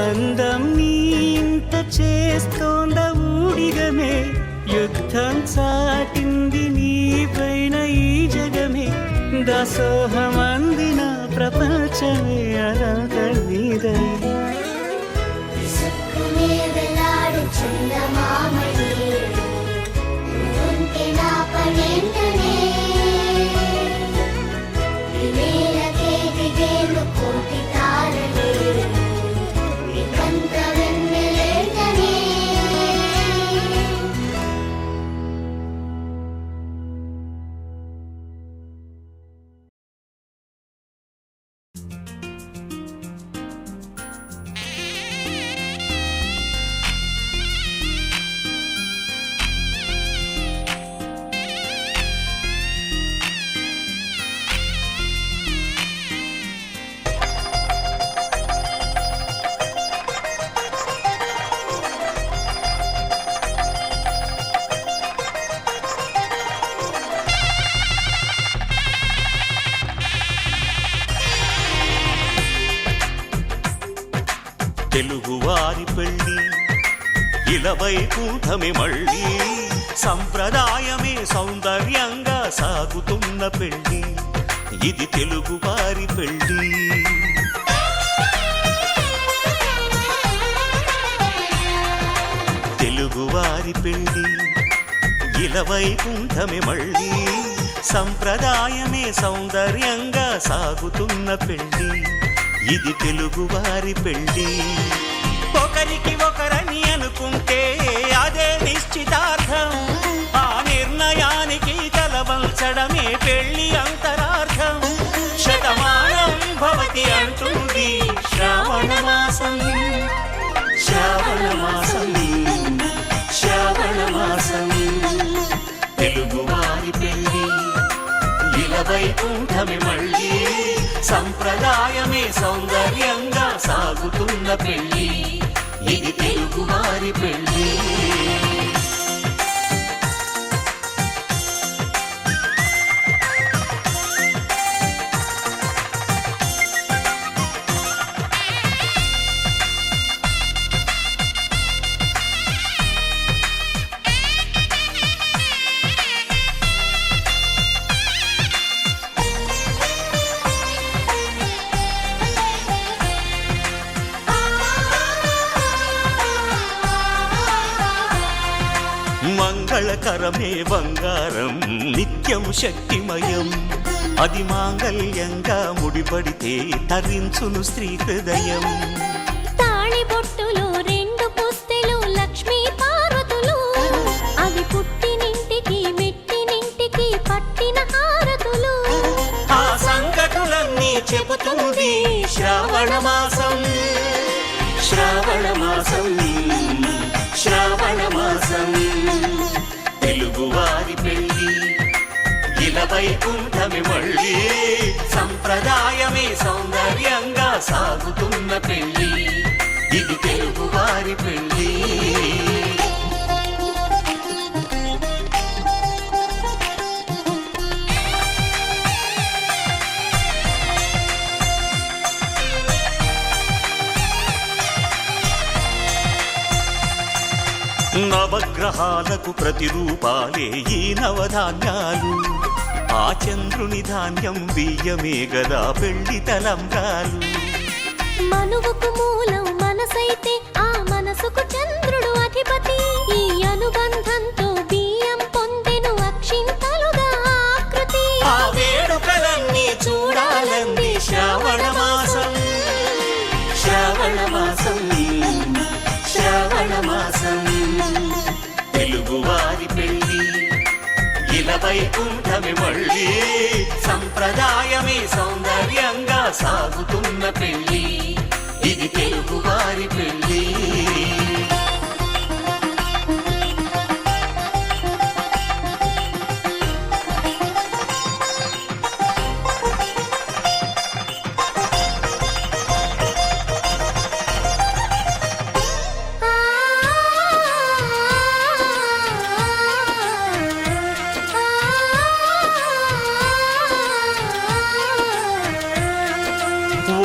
అందం నీ ఇంత చేస్తోంద ఊడిగమే యుద్ధం చాటింది నీ పైన ఈ జగమే దాసోహమందిన ప్రపంచమే అనంత నీదై విసుక్కునే వెలాడు చందమామయే నువ్వుంటే నా పనేంటనే ఈ నేలకే దిగేను కోటి తారలే ఇకంత వెన్నెలేంటనే తెలుగువారి పెళ్ళి ఇలవైకుంఠమే మళ్ళీ సంప్రదాయమే సౌందర్యంగా సాగుతున్న పెళ్ళి ఇది తెలుగువారి పెళ్ళి తెలుగువారి పెళ్ళి ఇలవైకుంఠమే మళ్ళీ సంప్రదాయమే సౌందర్యంగా సాగుతున్న పెళ్ళి ఇది తెలుగువారి పెళ్ళి ఒకరికి ఒకరని అనుకుంటే అదే నిశ్చితార్థం ఆ నిర్ణయానికి తలవంచడమే పెళ్ళి అంతరార్థం శతమానం భవతి అంటుంది శ్రావణ మాసం శ్రావణ మాసం శ్రావణ మాసం తెలుగువారి పెళ్ళి ఇలవైకుంఠమే మళ్ళీ సంప్రదాయమే సౌందర్యంగా సాగుతున్న పెళ్ళి ఇది తెలుగువారి పెళ్ళి కరమే బంగారం నిత్యం శక్తిమయం అది మాంగళ్యంగా ముడిపడితే తరించును స్త్రీ హృదయం తాళి బొట్టులో 2 పుస్తెలు లక్ష్మీ పార్వతులు అవి పుట్టినింటికి మెట్టినింటికి పట్టిన హారతులు ఆ సంగతులన్నీ చెబుతుంది శ్రావణ మాసం శ్రావణ మాసం శ్రావణ మాసం తెలుగువారి పెళ్ళి ఇలా వైకుంఠమి మళ్ళీ సంప్రదాయమే సౌందర్యంగా సాగుతున్న పెళ్ళి ఇది తెలుగువారి పెళ్ళి నవగ్రహాలకు ప్రతిరూపాలే ఈ నవధాన్యాలు ఆ చంద్రుని ధాన్యం బియ్యమే గదా పెళ్లి తలంబ్రాలు మనువుకు మూలం మనసైతే ఆ మనసుకు చంద్రుడు అధిపతి ఈ అనుబంధంతో బియ్యం పొందెను అక్షింతలుగా ఆకృతి ఆ వేడుకలన్నీ చూడాలంది శ్రావణ మాసం శ్రావణ మాసం శ్రావణ మాసం తెలుగువారి పెళ్ళి ఇలా వైకుంఠమి మళ్ళీ సంప్రదాయమే సౌందర్యంగా సాగుతున్న పెళ్ళి ఇది తెలుగువారి పెళ్ళి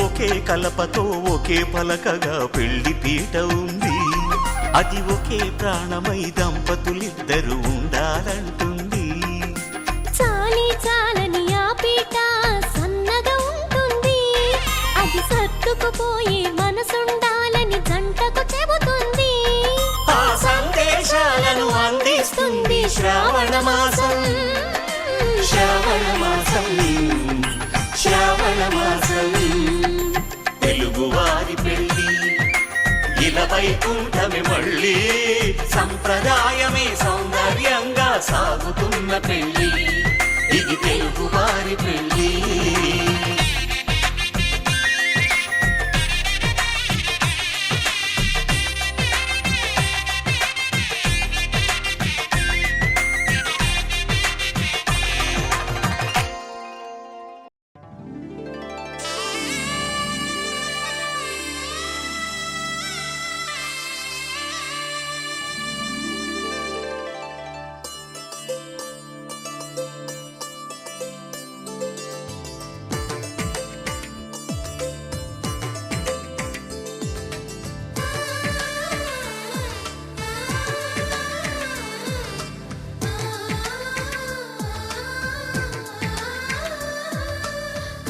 ఒకే కలపతో ఒకే పలకగా పెళ్లి పీట ఉంది అది ఒకే ప్రాణమై దంపతులిద్దరూ ఉండాలంటుంది చాలి చాలని ఆ పీట సన్నగా ఉంటుంది అది సర్దుకుపోయే మనసుండాలని జంటకు చెబుతుంది ఆ సందేశాలను అందిస్తుంది శ్రావణ మాసం శ్రావణ మాసం శ్రావణ మాసం తెలుగువారి పెళ్ళి ఇలా వైకుంఠమి మళ్ళీ సంప్రదాయమే సౌందర్యంగా సాగుతున్న పెళ్ళి ఇది తెలుగువారి పెళ్ళి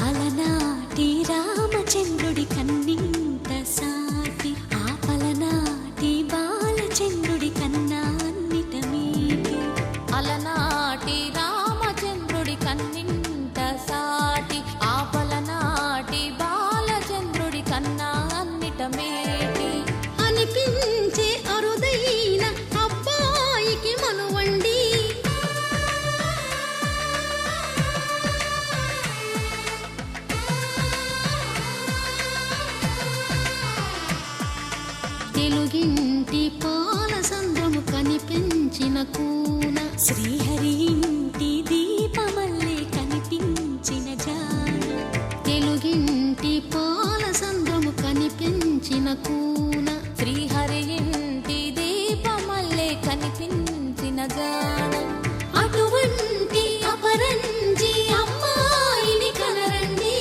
అలనాటి రామచంద్రుడి కన్నింత సాటి ఆ పలనాటి బాలచంద్రుడి కన్నా అన్నిట మీటి అలనాటి రామచంద్రుడి కన్నింత సాటి ఆ పలనాటి బాలచంద్రుడి కన్నా అన్నిట మేటి అనిపించే అరుదైన అబ్బాయికి మనువండి తెలుగింటి పాల సంద్రము కనిపించిన కూన శ్రీహరి ఇంటి దీపమల్లే కనిపించిన జాన తెలుగింటి పాల సంద్రము కనిపించిన కూన శ్రీహరి ఇంటి దీపమల్లే కనిపించిన జాన అటువంటి అపరంజి అమ్మాయిని కనరండి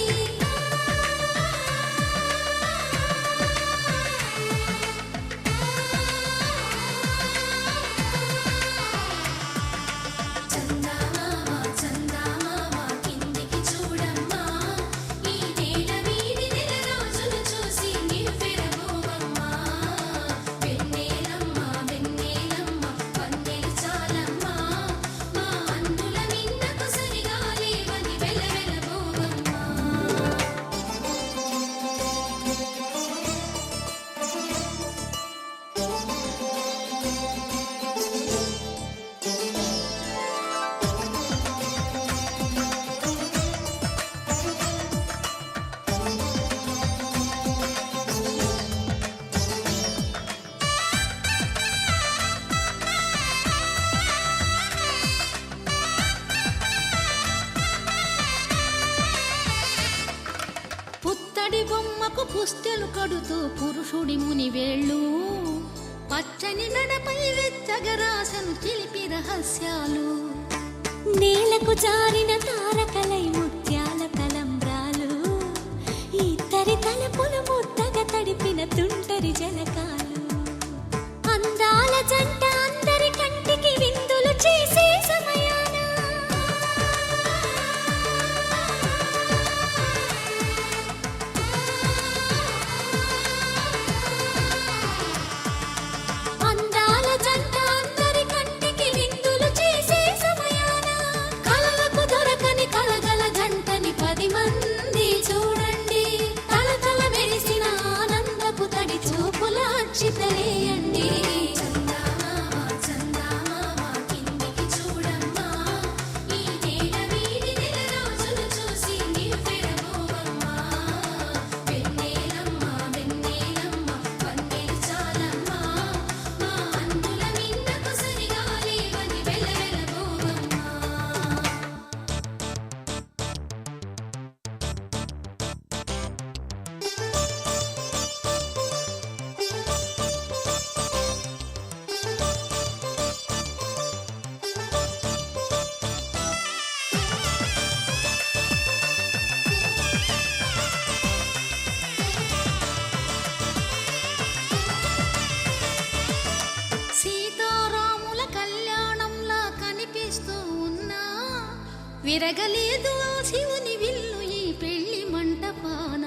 పుత్తడి బొమ్మకు పుస్తెలు కడుతూ పురుషుడి ముని వేళ్ళు పచ్చని మెడపై వెచ్చగరాసను చిలిపి రహస్యాలు నేలకు జారిన తారకలై ముత్యాల తలంబ్రాలు ఇద్దరి తలపులు ముద్దగా తడిపిన తుంటరి జలకాలు అందాల జంట అందరి కంటికి విందులు చేసే సమయాన అందాల జంట అందరి కంటికి విందులు చేసే సమయాన కలలకు దొరకని కలగల జంటని 10 మంది చూడండి తలతల మెరిసిన ఆనందపు తడి చూపుల అక్షితలేయండి చందమామ చందమామ కిందికి చూడమ్మా ఈ నేల వీడి నెల రోజులు చూసి నివ్వెరబోవమ్మా వెన్నెలమ్మ వెన్నెలమ్మ వన్నెలు చాలమ్మా మా అందుల మిన్నకు సరిగా లేవని వెలవెలబోవమ్మా సీతారాముల కళ్యాణంలా కనిపిస్తూ ఉన్నా విరగలేదు ఆ శివుని విల్లు ఈ పెళ్లి మంటపాన